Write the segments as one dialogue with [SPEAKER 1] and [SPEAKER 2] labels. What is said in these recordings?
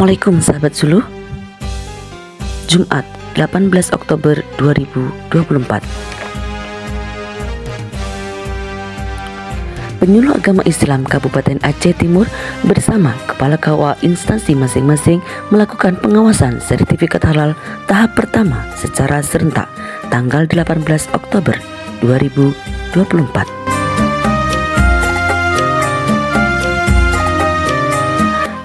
[SPEAKER 1] Assalamualaikum sahabat Zulu. Jumat 18 Oktober 2024. Penyuluh Agama Islam Kabupaten Aceh Timur bersama Kepala KUA instansi masing-masing melakukan pengawasan sertifikat halal tahap pertama secara serentak tanggal 18 Oktober 2024.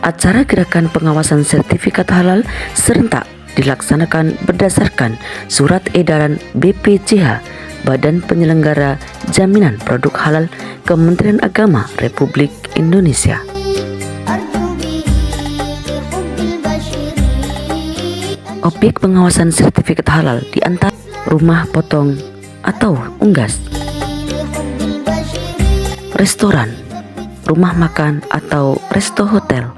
[SPEAKER 1] Acara gerakan pengawasan sertifikat halal serentak dilaksanakan berdasarkan Surat Edaran BPJH Badan Penyelenggara Jaminan Produk Halal Kementerian Agama Republik Indonesia. Objek pengawasan sertifikat halal di antara rumah potong atau unggas, restoran, rumah makan atau resto hotel,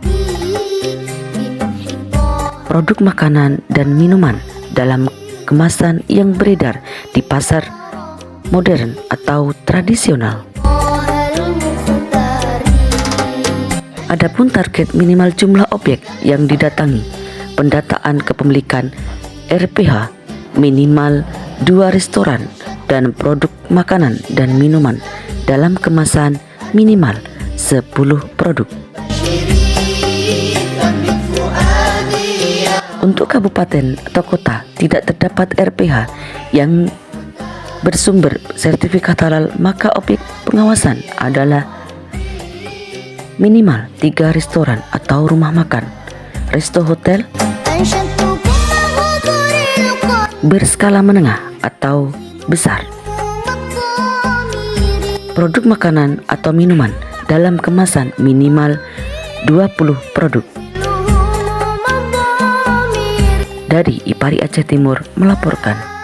[SPEAKER 1] produk makanan dan minuman dalam kemasan yang beredar di pasar modern atau tradisional. Adapun target minimal jumlah objek yang didatangi, pendataan kepemilikan RPH minimal 2 restoran dan produk makanan dan minuman dalam kemasan minimal 10 produk. Untuk kabupaten atau kota tidak terdapat RPH yang bersumber sertifikat halal, maka objek pengawasan adalah minimal 3 restoran atau rumah makan, resto hotel berskala menengah atau besar, produk makanan atau minuman dalam kemasan minimal 20 produk. Dari IPARI Aceh Timur melaporkan.